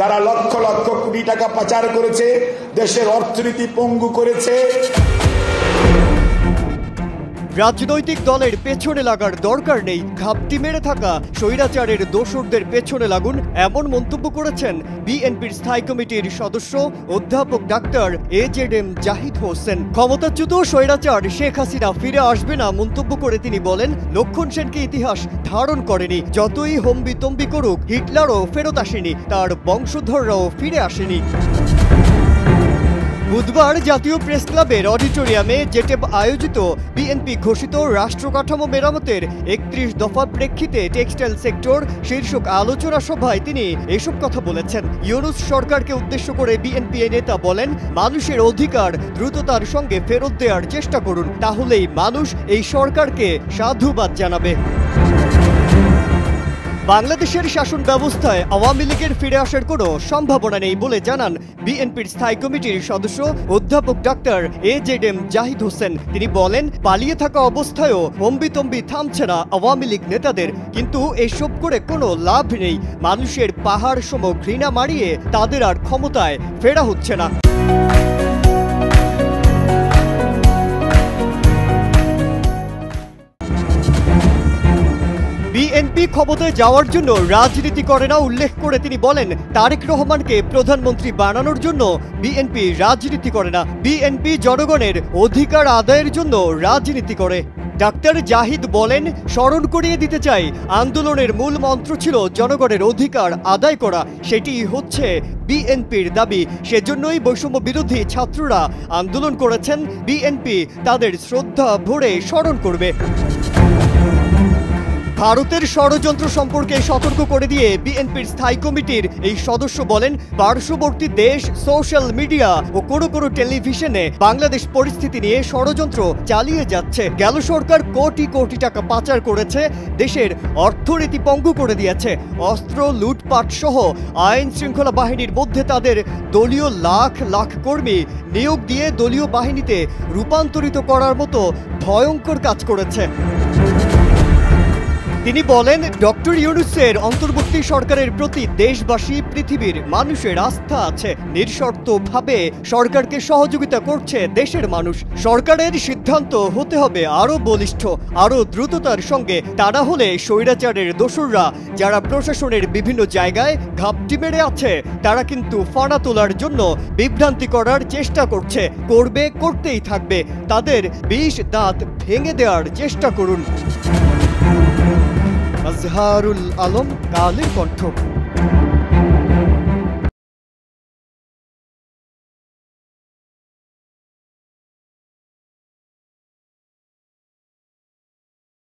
তারা লক্ষ লক্ষ কোটি টাকা পাচার করেছে, দেশের অর্থনীতি পঙ্গু করেছে। রাজনৈতিক দলের পেছনে লাগার দরকার নেই, ঘাপটি মেরে থাকা স্বৈরাচারের দোসরদের পেছনে লাগুন, এমন মন্তব্য করেছেন বিএনপির স্থায়ী কমিটির সদস্য অধ্যাপক ডাক্তার AZM জাহিদ হোসেন। ক্ষমতাচ্যুত স্বৈরাচার শেখ হাসিনা ফিরে আসবে না মন্তব্য করে তিনি বলেন, লক্ষণ সেনকে ইতিহাস ধারণ করেনি, যতই হম্বিতম্বি করুক হিটলারও ফেরত আসেনি, তার বংশধররাও ফিরে আসেনি। বুধবার জাতীয় প্রেস ক্লাবের অডিটোরিয়ামে জেটেব আয়োজিত বিএনপি ঘোষিত রাষ্ট্র কাঠামো মেরামতের 31 দফা প্রেক্ষিতে টেক্সটাইল সেক্টর শীর্ষক আলোচনা সভায় তিনি এসব কথা বলেছেন। ইউনূস সরকারকে উদ্দেশ্য করে বিএনপি নেতা বলেন, মানুষের অধিকার দ্রুততার সঙ্গে ফেরত দেওয়ার চেষ্টা করুন, তাহলেই মানুষ এই সরকারকে সাধুবাদ জানাবে। বাংলাদেশের শাসন ব্যবস্থায় আওয়ামী লীগের ফিরে আসার কোনো সম্ভাবনা নেই বলে জানান বিএনপির স্থায়ী কমিটির সদস্য অধ্যাপক ডাক্তার AZM জাহিদ হোসেন। তিনি বলেন, পালিয়ে থাকা অবস্থায়ও হম্বিতম্বি থামছে না আওয়ামী লীগ নেতাদের, কিন্তু এসব করে কোনো লাভ নেই। মানুষের পাহাড় সম ঘৃণা মারিয়ে তাদের আর ক্ষমতায় ফেরা হচ্ছে না। বিএনপি ক্ষমতায় যাওয়ার জন্য রাজনীতি করে না উল্লেখ করে তিনি বলেন, তারেক রহমানকে প্রধানমন্ত্রী বানানোর জন্য বিএনপি রাজনীতি করে না, বিএনপি জনগণের অধিকার আদায়ের জন্য রাজনীতি করে। ডাক্তার জাহিদ বলেন, স্মরণ করিয়ে দিতে চাই, আন্দোলনের মূল মন্ত্র ছিল জনগণের অধিকার আদায় করা, সেটি হচ্ছে বিএনপির দাবি। সেজন্যই বৈষম্য বিরোধী ছাত্ররা আন্দোলন করেছেন, বিএনপি তাদের শ্রদ্ধা ভরে স্মরণ করবে। ভারতের ষড়যন্ত্র সম্পর্কে সতর্ক করে দিয়ে বিএনপির স্থায়ী কমিটির এই সদস্য বলেন, পার্শ্ববর্তী দেশ সোশ্যাল মিডিয়া ও কোনো কোনো টেলিভিশনে বাংলাদেশ পরিস্থিতি নিয়ে ষড়যন্ত্র চালিয়ে যাচ্ছে। গেল সরকার কোটি কোটি টাকা পাচার করেছে, দেশের অর্থনীতি পঙ্গু করে দিয়েছে, অস্ত্র লুটপাট সহ আইন শৃঙ্খলা বাহিনীর মধ্যে তাদের দলীয় লাখ লাখ কর্মী নিয়োগ দিয়ে দলীয় বাহিনীতে রূপান্তরিত করার মতো ভয়ঙ্কর কাজ করেছে। তিনি বলেন, ডক্টর ইউনূসের অন্তর্বর্তী সরকারের প্রতি দেশবাসী পৃথিবীর মানুষের আস্থা আছে, নিঃশর্তভাবে সরকারকে সহযোগিতা করছে দেশের মানুষ। সরকারের সিদ্ধান্ত হতে হবে আরও বলিষ্ঠ, আরও দ্রুততার সঙ্গে, তা না হলে স্বৈরাচারের দোসররা যারা প্রশাসনের বিভিন্ন জায়গায় ঘাপটি মেরে আছে তারা কিন্তু ফানা তোলার জন্য বিভ্রান্তি করার চেষ্টা করতেই থাকবে। তাদের বিষ দাঁত ভেঙে দেওয়ার চেষ্টা করুন। আজহারুল আলম, কালের কণ্ঠ।